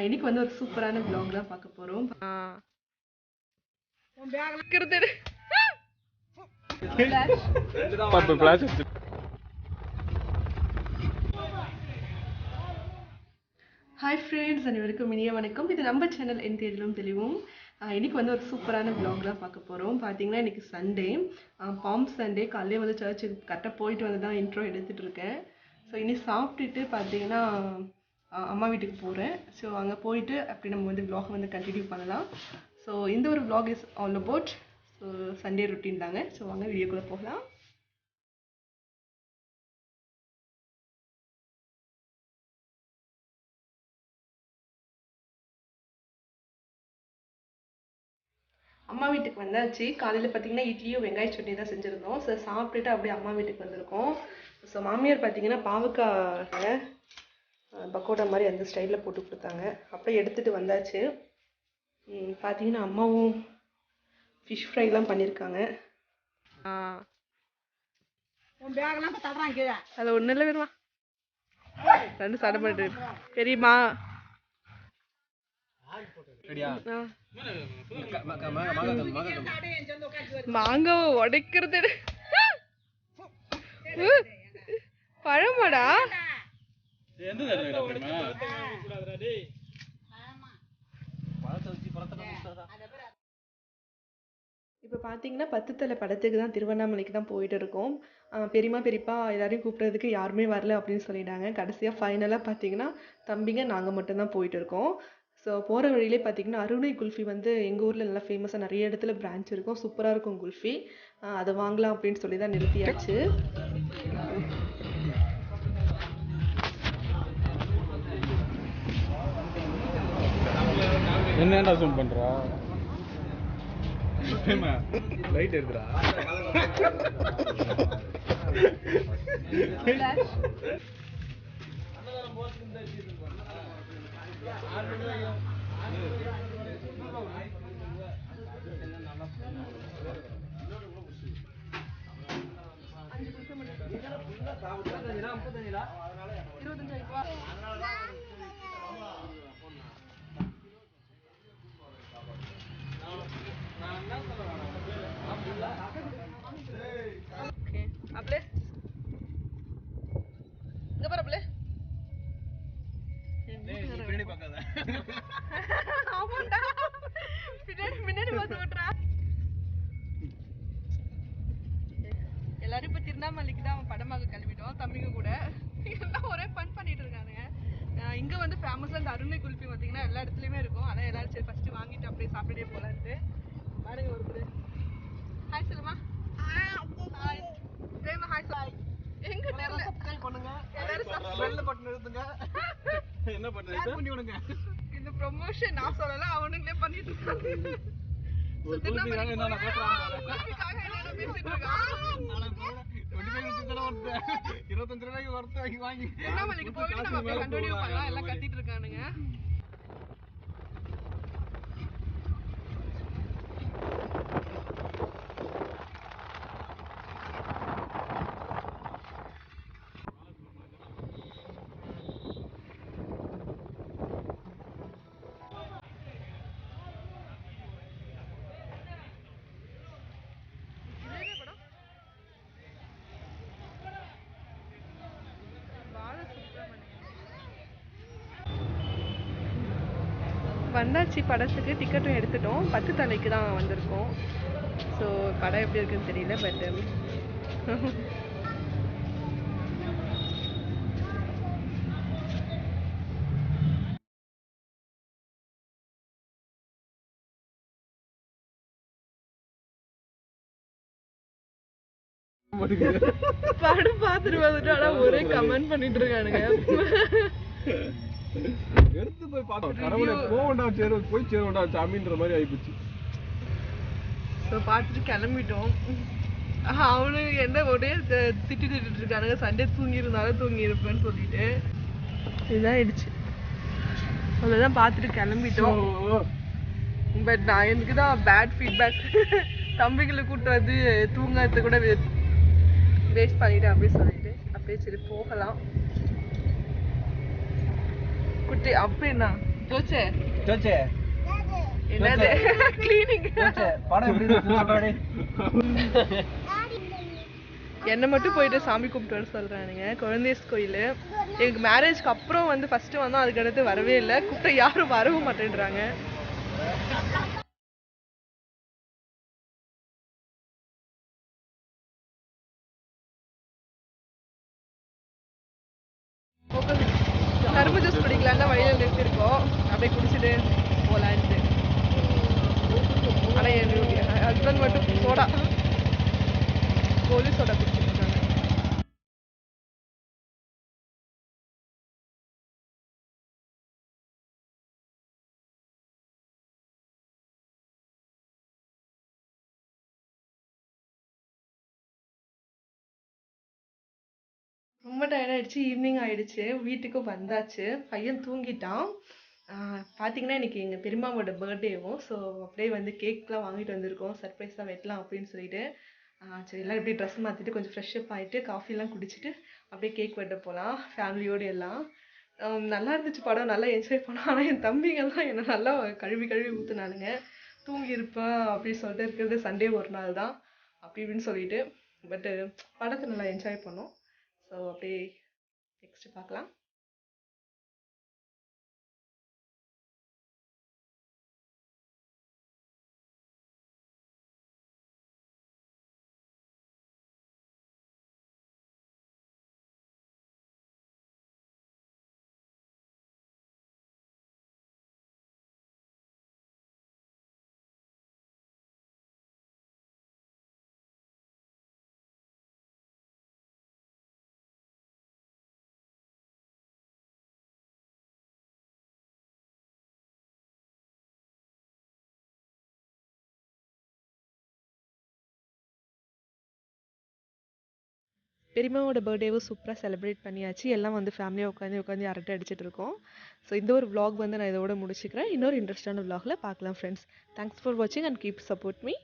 இன்னைக்கு வந்து ஒரு சூப்பரான vlog தான் பார்க்க போறோம். ஹாய் ஃப்ரெண்ட்ஸ், அனைவருக்கும் இனிய வணக்கம். இது நம்ம சேனல் என் தேடலும் தெளிவும். இன்னைக்கு வந்து ஒரு சூப்பரான vlog தான் பார்க்க போகிறோம். பார்த்தீங்கன்னா இன்னைக்கு சண்டே, பாம் சண்டே. காலையிலே வந்து சர்ச்சுக்கு கரெக்டாக போயிட்டு வந்து தான் இன்ட்ரோ எடுத்துகிட்டு இருக்கேன். ஸோ இனி சாப்பிட்டுட்டு பார்த்தீங்கன்னா அம்மா வீட்டுக்கு போகிறேன். ஸோ அங்கே போயிட்டு அப்படி நம்ம வந்து vlog வந்து கண்டினியூ பண்ணலாம். ஸோ இந்த ஒரு vlog is all about so Sunday routine தாங்க. ஸோ வாங்க வீடியோக்குள்ளே போகலாம். அம்மா வீட்டுக்கு வந்தாச்சு. காலையில் பார்த்தீங்கன்னா இட்லியும் வெங்காய சட்னி தான் செஞ்சுருந்தோம். ஸோ சாப்பிட்டுட்டு அப்படியே அம்மா வீட்டுக்கு வந்திருக்கோம். ஸோ மாமியார் பார்த்தீங்கன்னா பாவக்காய் பக்கோடா மாதிரி அந்த ஸ்டைலில் போட்டு கொடுத்தாங்க. அப்படியே எடுத்துகிட்டு வந்தாச்சு. பார்த்தீங்கன்னா அம்மாவும் ஃபிஷ் ஃப்ரைலாம் பண்ணியிருக்காங்க. அதில் ஒன்றும் இல்லை வேணுமா, ரெண்டு சடை பண்ணிட்டு தெரியுமா? மாங்காவை உடைக்கிறது பழமாடா. இப்போ பார்த்தீங்கன்னா 10 தலை படத்துக்கு தான் திருவண்ணாமலைக்கு தான் போயிட்டு இருக்கோம். பெரியம்மா பெரியப்பா எல்லாரையும் கூப்பிட்றதுக்கு யாருமே வரல அப்படின்னு சொல்லிட்டாங்க. கடைசியாக ஃபைனலாக பார்த்தீங்கன்னா தம்பிங்க நாங்கள் மட்டும்தான் போயிட்டு இருக்கோம். ஸோ போகிற வழியிலே பார்த்தீங்கன்னா அருணை குல்ஃபி வந்து எங்கள் ஊரில் நல்லா ஃபேமஸாக நிறைய இடத்துல பிரான்ச் இருக்கும். சூப்பராக இருக்கும் குல்ஃபி. அதை வாங்கலாம் அப்படின்னு சொல்லி தான் நிறுத்தியாச்சு. என்னடா ஜூம் பண்றா? லைட் எடுத்துடா. எல்லாரும் இப்போ திருவண்ணாமலைக்கு தான் படமாக கிளம்பிட்டோம் தம்பிங்க கூட. எல்லாம் ஒரே ஃபன் பண்ணிட்டு இருக்காங்க. இங்கே வந்து ஃபேமஸாக இந்த அருணை குல்ஃபி பார்த்தீங்கன்னா எல்லா இடத்துலையுமே இருக்கும். ஆனால் எல்லாரும் சரி ஃபஸ்ட்டு வாங்கிட்டு அப்படியே சாப்பிட்டுட்டே போகலான்ட்டு பாருங்க. ஒரு ஹாய் சொல்லுமா. ஹாய் பிரேமா. ஹாய் சாய். எங்க தெரியல பண்ணுங்க. எல்லாரும் சப்ஸ்கிரைப் பட்டன் எழுதுங்க. என்ன பண்றீங்க பண்ணி விடுங்க. இந்த ப்ரமோஷன் நான் சொல்லல, அவனுங்களே பண்ணிட்டு இருக்காங்க. திருவண்ணாமலைக்கு என்ன பேசுறாங்க? குல்ஃபிக்காக என்ன பேசிட்டு இருக்காங்க? 25 ரூபாய்க்கு வரது வாங்கி திருவண்ணாமலைக்கு போயிட்டு நம்ம அப்படியே கண்டினியூ பண்ணலாம். எல்லாம் கத்திட்டு இருக்கானுங்க. வந்தாச்சு படத்துக்கு. டிக்கெட்டும் எடுத்துட்டோம். 10 தலைக்கு தான் வந்திருக்கோம். ஸோ படம் எப்படி இருக்குன்னு தெரியல. பட் படம் பார்த்துட்டு வந்துட்டு ஆனா ஒரே கமெண்ட் பண்ணிட்டு இருக்கானுங்க. எடுத்து போய் பார்த்தோம். கடவுளே போவண்டா போய் சேருவண்டா சாமின்ற மாதிரி ஆயிடுச்சு. ஸோ பார்த்துட்டு கிளம்பிட்டோம். அவனுக்கு என்ன ஒரே திட்டிட்டு இருக்கானுங்க. சண்டே தூங்கியிருந்தாலும் தூங்கி இருப்பேன்னு சொல்லிட்டு இதாயிடுச்சு. அவ்வளோதான் பார்த்துட்டு கிளம்பிட்டோம். பட் நான் எனக்கு தான் பேட் ஃபீட்பேக். தம்பிகளை கூட்டுறது தூங்கிறது கூட வேஸ்ட் பண்ணிட்டேன் அப்படின்னு சொல்லிட்டு அப்படியே சரி போகலாம். குட்டி அப்படின்னா தோச்சே சோச்சே என்னது கிளீனிங் சோச்சே படம் எப்படி இருக்கு சொல்றானே. என்ன மட்டும் போயிட்டு சாமி கும்பிட்டு வர சொல்றானுங்க. குழந்தைஸ் கோயில் எனக்கு மேரேஜ்க்கு அப்புறம் வந்து ஃபர்ஸ்ட் வந்தோம், அதுக்கடுத்து வரவே இல்லை. கூப்பிட்ட யாரும் வரவும் மாட்டேன்றாங்க. கரும்பு ஜூஸ் குடிக்கலான்னு தான் வழியில் நிறுத்திருக்கோம். அப்படியே குடிச்சிட்டு போகலான்ட்டு. ஆனால் என்னுடைய ஹஸ்பண்ட் மட்டும் சோடா கோலி சோடா குடிச்சிட்டு இருக்காங்க. ரொம்ப டயர்டாயிடுச்சு. ஈவினிங் ஆயிடுச்சு. வீட்டுக்கு வந்தாச்சு. பையன் தூங்கிட்டான். பார்த்தீங்கன்னா இன்னைக்கு எங்கள் பெரியம்மாவோட பர்த்டேவும். ஸோ அப்படியே வந்து கேக்லாம் வாங்கிட்டு வந்திருக்கோம். சர்ப்ரைஸாக வெட்டலாம் அப்படின்னு சொல்லிட்டு. சரி எல்லாம் இப்படி ட்ரெஸ் மாற்றிட்டு கொஞ்சம் ஃப்ரெஷ்அப் ஆகிட்டு காஃபிலாம் குடிச்சிட்டு அப்படியே கேக் வெட்ட போகலாம் ஃபேமிலியோடு எல்லாம். நல்லா இருந்துச்சு படம், நல்லா என்ஜாய் பண்ணோம். ஆனால் என் தம்பிங்கெல்லாம் என்னை நல்லா கழுவி கழுவி ஊற்றுனானுங்க. தூங்கியிருப்பேன் அப்படின்னு சொல்லிட்டு இருக்கிறது சண்டே ஒரு நாள் தான் அப்படி இப்படின்னு சொல்லிட்டு. பட்டு படத்தை நல்லா என்ஜாய் பண்ணோம். ஸோ அப்படியே நெக்ஸ்ட் பார்க்கலாம். பெரியம்மாவோட பர்த்டேவும் சூப்பராக செலிப்ரேட் பண்ணியாச்சு. எல்லாம் வந்து ஃபேமிலியாக உட்காந்து அரட்டை அடிச்சிட்டு இருக்கோம். ஸோ இந்த ஒரு vlog வந்து நான் இதோட முடிச்சுக்கிறேன். இன்னொரு இன்ட்ரெஸ்டான vlogல பார்க்கலாம் ஃப்ரெண்ட்ஸ். தேங்க்ஸ் ஃபார் வாட்சிங் அண்ட் கீப் சப்போர்ட் மீ.